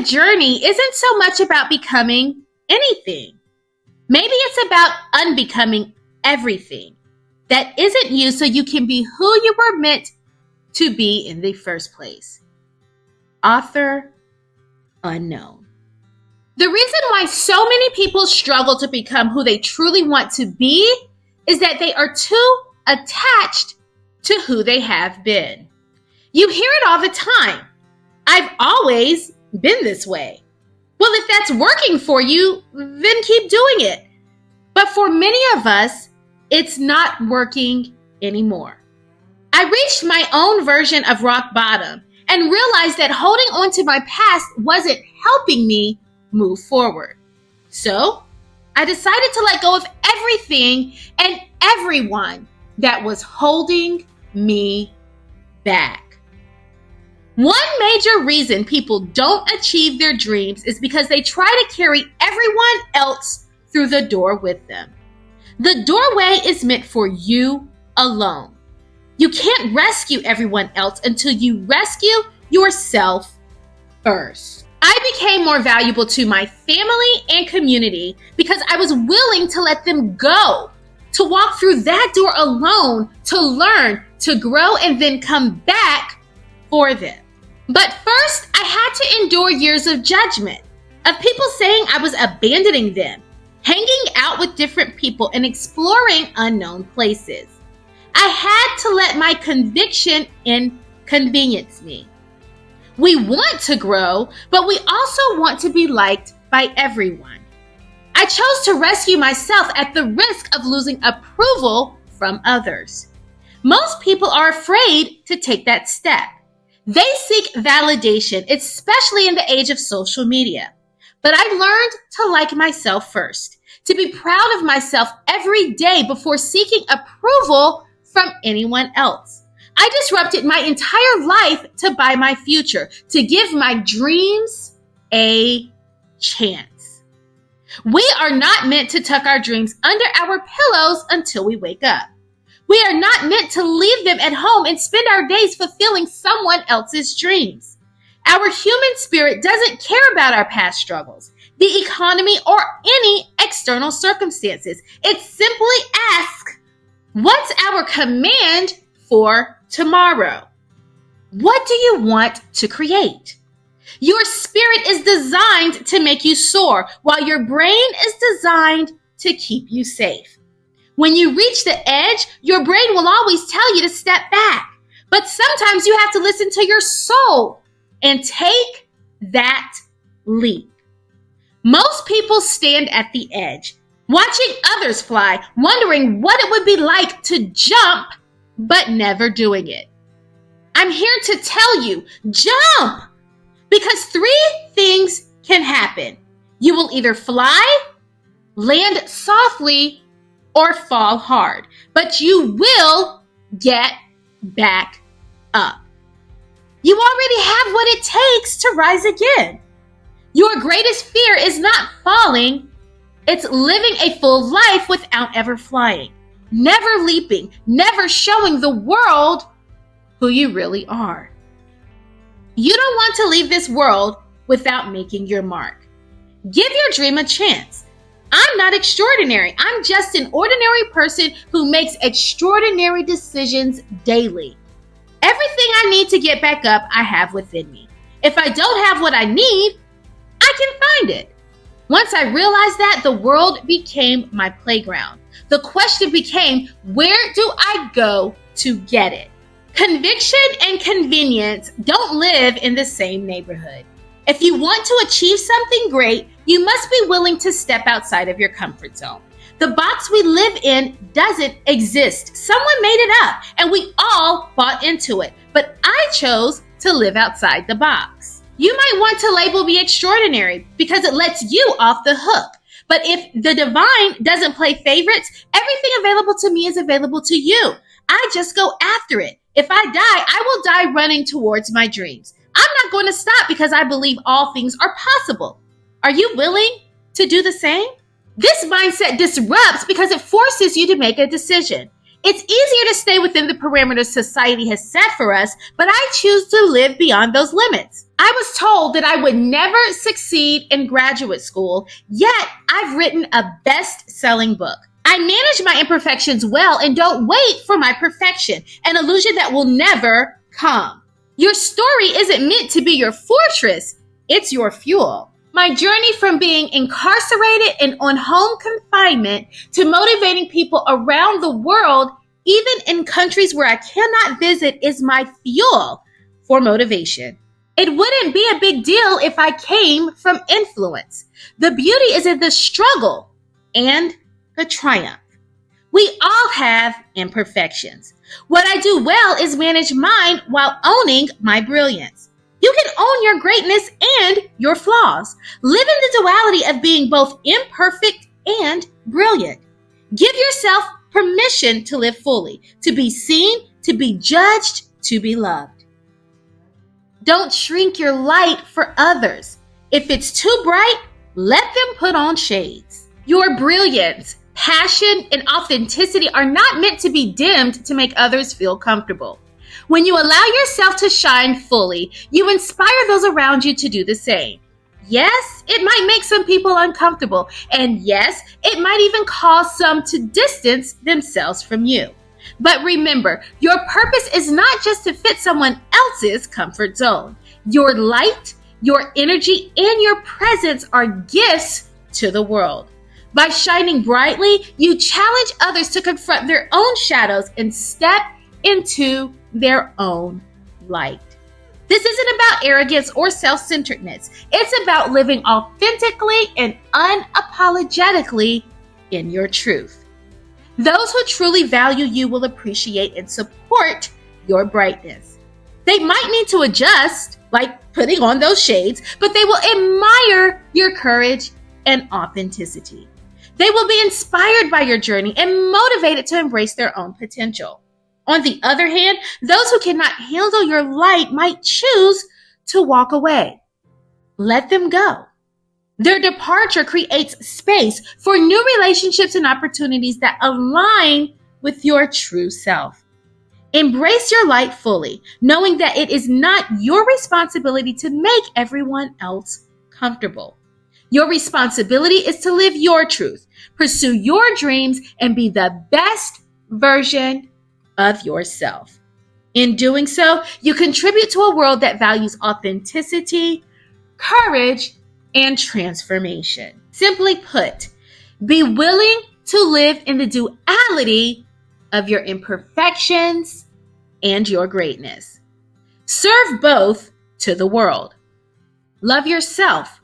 journey isn't so much about becoming anything. Maybe it's about unbecoming everything that isn't you so you can be who you were meant to be in the first place. Author unknown. The reason why so many people struggle to become who they truly want to be is that they are too attached to who they have been. You hear it all the time. I've always been this way. Well, if that's working for you, then keep doing it. But for many of us, it's not working anymore. I reached my own version of rock bottom and realized that holding on to my past wasn't helping me move forward. So I decided to let go of everything and everyone that was holding me back. One major reason people don't achieve their dreams is because they try to carry everyone else through the door with them. The doorway is meant for you alone. You can't rescue everyone else until you rescue yourself first. I became more valuable to my family and community because I was willing to let them go, to walk through that door alone, to learn, to grow, and then come back for them. But first, I had to endure years of judgment, of people saying I was abandoning them, hanging out with different people, and exploring unknown places. I had to let my conviction inconvenience me. We want to grow, but we also want to be liked by everyone. I chose to rescue myself at the risk of losing approval from others. Most people are afraid to take that step. They seek validation, especially in the age of social media. But I learned to like myself first, to be proud of myself every day before seeking approval from anyone else. I disrupted my entire life to buy my future, to give my dreams a chance. We are not meant to tuck our dreams under our pillows until we wake up. We are not meant to leave them at home and spend our days fulfilling someone else's dreams. Our human spirit doesn't care about our past struggles, the economy, or any external circumstances. It simply asks, what's our command for tomorrow? What do you want to create? Your spirit is designed to make you soar, while your brain is designed to keep you safe. When you reach the edge, your brain will always tell you to step back. But sometimes you have to listen to your soul and take that leap. Most people stand at the edge, watching others fly, wondering what it would be like to jump, but never doing it. I'm here to tell you, jump! Because three things can happen. You will either fly, land softly, or fall hard, but you will get back up. You already have what it takes to rise again. Your greatest fear is not falling, it's living a full life without ever flying, never leaping, never showing the world who you really are. You don't want to leave this world without making your mark. Give your dream a chance. I'm not extraordinary. I'm just an ordinary person who makes extraordinary decisions daily. Everything I need to get back up, I have within me. If I don't have what I need, I can find it. Once I realized that, the world became my playground. The question became, where do I go to get it? Conviction and convenience don't live in the same neighborhood. If you want to achieve something great, you must be willing to step outside of your comfort zone. The box we live in doesn't exist. Someone made it up, and we all bought into it. But I chose to live outside the box. You might want to label me extraordinary because it lets you off the hook. But if the divine doesn't play favorites, everything available to me is available to you. I just go after it. If I die, I will die running towards my dreams. I'm not going to stop because I believe all things are possible. Are you willing to do the same? This mindset disrupts because it forces you to make a decision. It's easier to stay within the parameters society has set for us, but I choose to live beyond those limits. I was told that I would never succeed in graduate school, yet I've written a best-selling book. I manage my imperfections well and don't wait for my perfection, an illusion that will never come. Your story isn't meant to be your fortress, it's your fuel. My journey from being incarcerated and on home confinement to motivating people around the world, even in countries where I cannot visit, is my fuel for motivation. It wouldn't be a big deal if I came from influence. The beauty is in the struggle and the triumph. We all have imperfections. What I do well is manage mine while owning my brilliance. You can own your greatness and your flaws. Live in the duality of being both imperfect and brilliant. Give yourself permission to live fully, to be seen, to be judged, to be loved. Don't shrink your light for others. If it's too bright, let them put on shades. Your brilliance, passion, and authenticity are not meant to be dimmed to make others feel comfortable. When you allow yourself to shine fully, you inspire those around you to do the same. Yes, it might make some people uncomfortable, and yes, it might even cause some to distance themselves from you. But remember, your purpose is not just to fit someone else's comfort zone. Your light, your energy, and your presence are gifts to the world. By shining brightly, you challenge others to confront their own shadows and step into their own light. This isn't about arrogance or self-centeredness. It's about living authentically and unapologetically in your truth. Those who truly value you will appreciate and support your brightness. They might need to adjust, like putting on those shades, but they will admire your courage and authenticity. They will be inspired by your journey and motivated to embrace their own potential. On the other hand, those who cannot handle your light might choose to walk away. Let them go. Their departure creates space for new relationships and opportunities that align with your true self. Embrace your light fully, knowing that it is not your responsibility to make everyone else comfortable. Your responsibility is to live your truth, pursue your dreams, and be the best version of yourself. In doing so, you contribute to a world that values authenticity, courage, and transformation. Simply put, be willing to live in the duality of your imperfections and your greatness. Serve both to the world. Love yourself.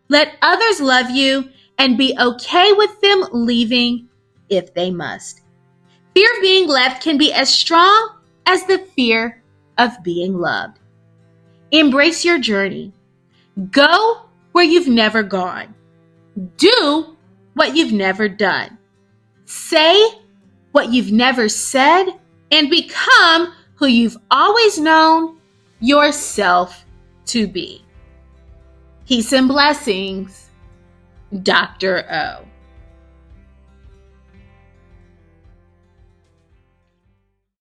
Let others love you and be okay with them leaving if they must. Fear of being left can be as strong as the fear of being loved. Embrace your journey. Go where you've never gone. Do what you've never done. Say what you've never said and become who you've always known yourself to be. Peace and blessings, Dr. O.